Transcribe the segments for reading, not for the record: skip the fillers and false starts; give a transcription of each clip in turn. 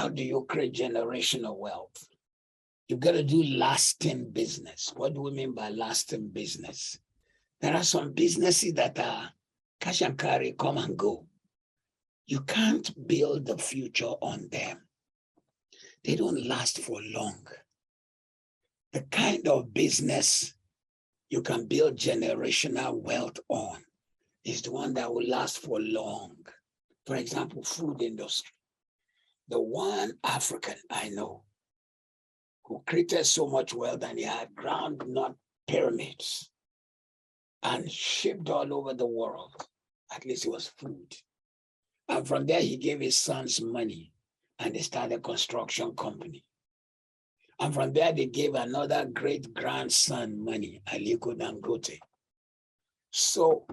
How do you create generational wealth? You've got to do lasting business. What do we mean by lasting business? There are some businesses that are cash and carry, come and go. You can't build the future on them. They don't last for long. The kind of business you can build generational wealth on is the one that will last for long. For example, food industry. The one African I know who created so much wealth, and he had groundnut pyramids and shipped all over the world. At least it was food. And from there, he gave his sons money and they started a construction company. And from there, they gave another great grandson money, Aliko Dangote. So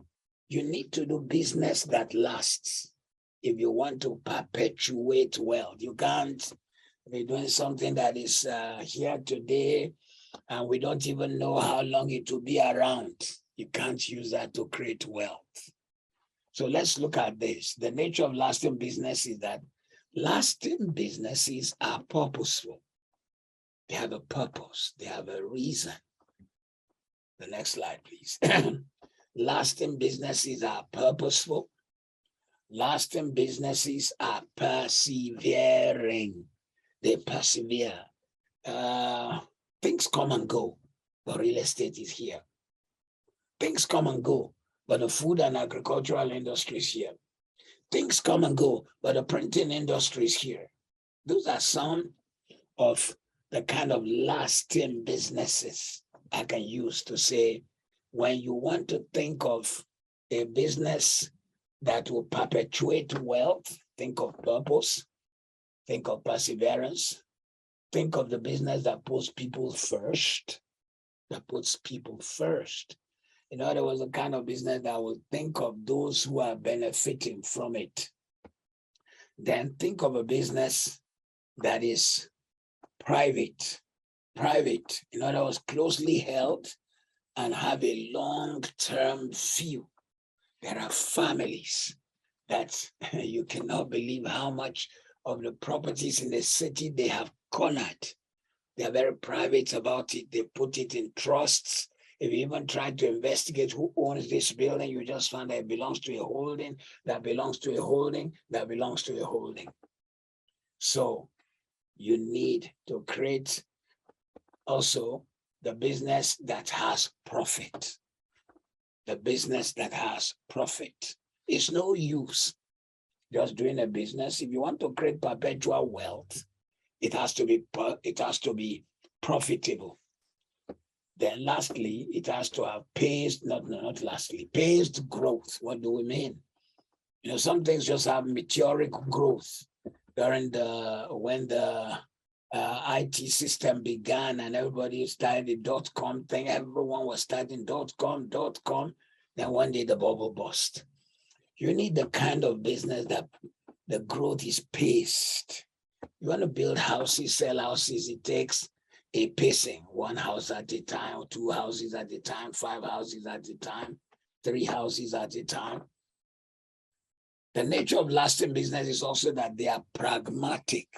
you need to do business that lasts. If you want to perpetuate wealth, you can't be doing something that is here today and we don't even know how long it will be around. You can't use that to create wealth. So let's look at this. The nature of lasting business is that lasting businesses are purposeful. They have a purpose. They have a reason. The next slide, please. Lasting businesses are purposeful. Lasting businesses are persevering. They persevere. Things come and go, but real estate is here. Things come and go, but the food and agricultural industry is here. Things come and go, but the printing industry is here. Those are some of the kind of lasting businesses I can use to say, when you want to think of a business that will perpetuate wealth, think of purpose, think of perseverance, think of the business that puts people first, In other words, the kind of business that will think of those who are benefiting from it. Then think of a business that is private, in other words, closely held and have a long-term view. There are families that you cannot believe how much of the properties in the city they have cornered. They are very private about it. They put it in trusts. If you even try to investigate who owns this building, you just find that it belongs to a holding, that belongs to a holding, that belongs to a holding. So you need to create also the business that has profit. The business that has profit. It's no use just doing a business. If you want to create perpetual wealth, it has to be profitable. Then lastly, it has to have paced growth. What do we mean? You know, some things just have meteoric growth. When the IT system began and everybody started the .com thing, everyone was starting .com. Then one day the bubble burst. You need the kind of business that the growth is paced. You want to build houses, sell houses, it takes a pacing, 1 house at a time, 2 houses at a time, 5 houses at a time, 3 houses at a time. The nature of lasting business is also that they are pragmatic.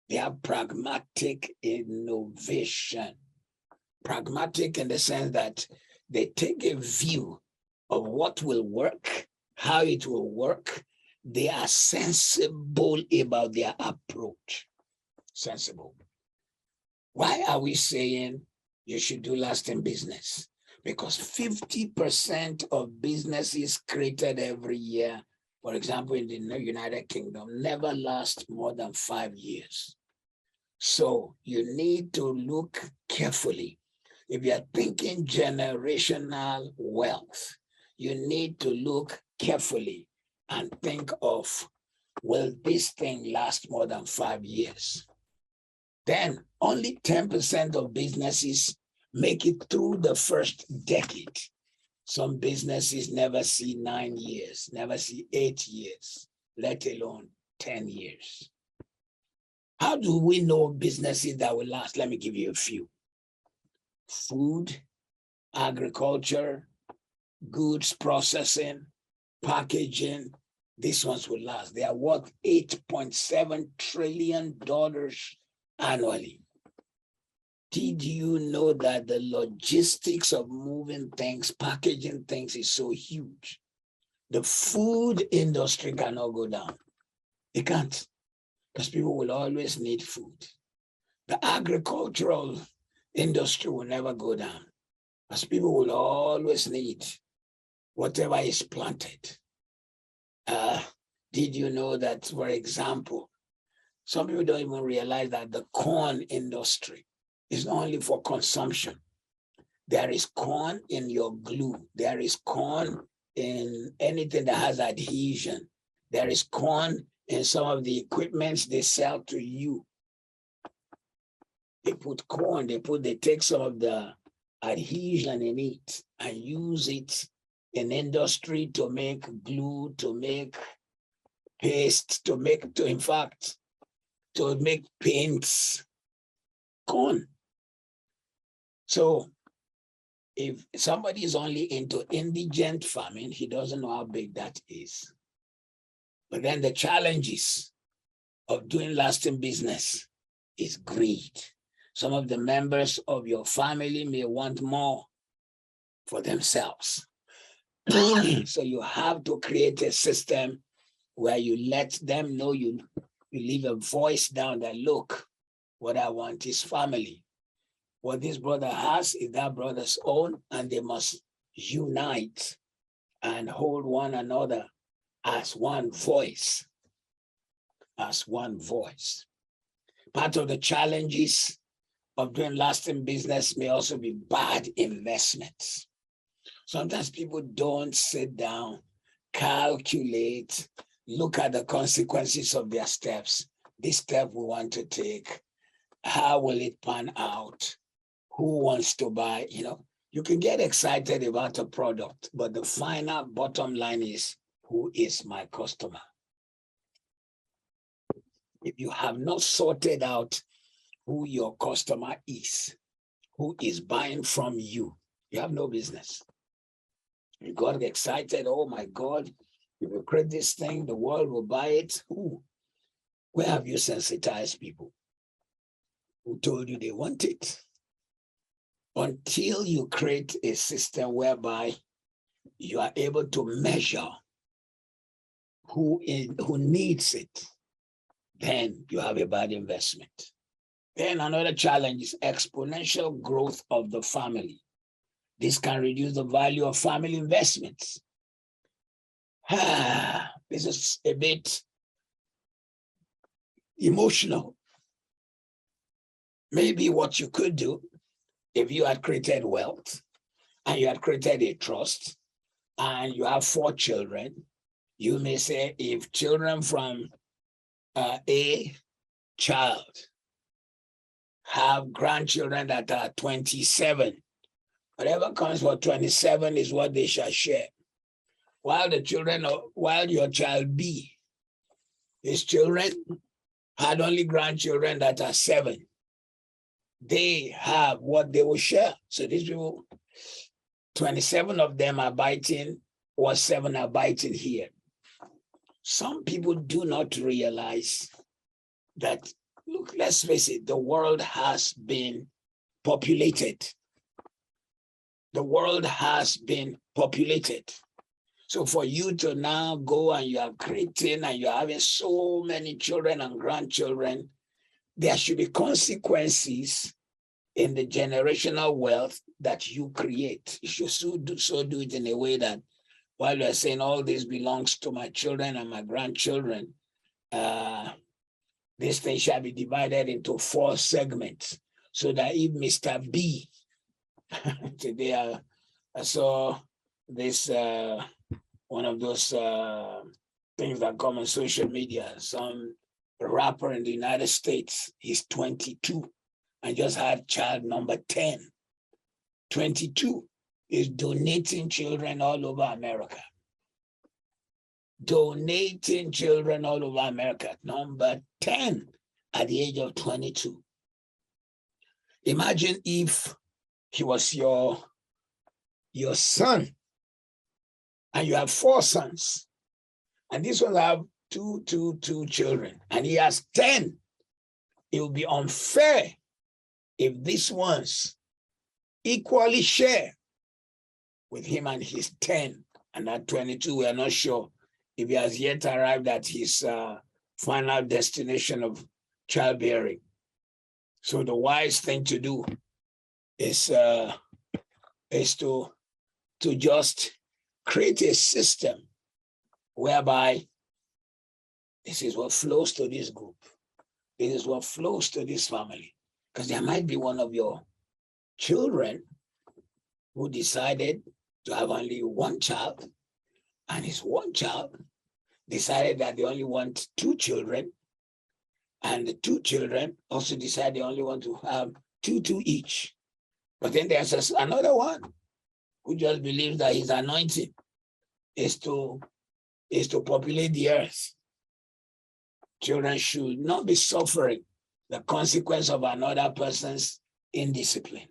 They have pragmatic innovation. Pragmatic in the sense that they take a view of what will work, how it will work. They are sensible about their approach. Sensible. Why are we saying you should do lasting business? Because 50% of businesses created every year, for example, in the United Kingdom, never last more than 5 years. So you need to look carefully. If you're thinking generational wealth, you need to look carefully and think of, will this thing last more than 5 years? Then only 10% of businesses make it through the first decade. Some businesses never see 9 years, never see 8 years, let alone 10 years. How do we know businesses that will last? Let me give you a few. Food, agriculture, goods processing, packaging, these ones will last. They are worth $8.7 trillion annually. Did you know that the logistics of moving things, packaging things is so huge? The food industry cannot go down. It can't, because people will always need food. The agricultural industry will never go down, because people will always need whatever is planted. Did you know that, for example, some people don't even realize that the corn industry is not only for consumption. There is corn in your glue. There is corn in anything that has adhesion. There is corn in some of the equipments they sell to you. They put corn, they take some of the adhesion in it and use it in industry to make glue, to make paste, to make paints. Corn. So if somebody is only into indigent farming, he doesn't know how big that is. But then the challenges of doing lasting business is greed. Some of the members of your family may want more for themselves. So you have to create a system where you let them know, you leave a voice down that, look, what I want is family. What this brother has is that brother's own, and they must unite and hold one another as one voice. As one voice. Part of the challenges of doing lasting business may also be bad investments. Sometimes people don't sit down, calculate, look at the consequences of their steps. This step we want to take, how will it pan out? Who wants to buy? You can get excited about a product, but the final bottom line is, who is my customer? If you have not sorted out who your customer is, who is buying from you, you have no business. You got excited, oh my God, if you create this thing, the world will buy it. Who? Where have you sensitized people? Who told you they want it? Until you create a system whereby you are able to measure who needs it, then you have a bad investment. Then another challenge is exponential growth of the family. This can reduce the value of family investments. This is a bit emotional. Maybe what you could do, if you had created wealth and you had created a trust and you have 4 children, you may say, if children from a child have grandchildren that are 27, whatever comes for 27 is what they shall share. While your child B, his children had only grandchildren that are 7. They have what they will share. So these people, 27 of them are biting, or 7 are biting here. Some people do not realize that, look, let's face it, the world has been populated. The world has been populated. So for you to now go and you are creating and you're having so many children and grandchildren, there should be consequences in the generational wealth that you create. You should do it in a way that while you're saying all this belongs to my children and my grandchildren, this thing shall be divided into 4 segments, so that if Mr. B, today I saw this, one of those things that come on social media, some rapper in the United States, he's 22 and just had child number 10. 22 is donating children all over America. Donating children all over America. Number 10 at the age of 22. Imagine if he was your son and you have 4 sons. and this one have two children, and he has 10. It will be unfair if these ones equally share with him and his 10, and at 22, we are not sure if he has yet arrived at his final destination of childbearing. So the wise thing to do is to just create a system whereby this is what flows to this group. This is what flows to this family. Because there might be one of your children who decided to have only one child, and his one child decided that they only want 2 children, and the 2 children also decide they only want to have 2 each. But then there's another one who just believes that his anointing is to populate the earth. Children should not be suffering the consequence of another person's indiscipline.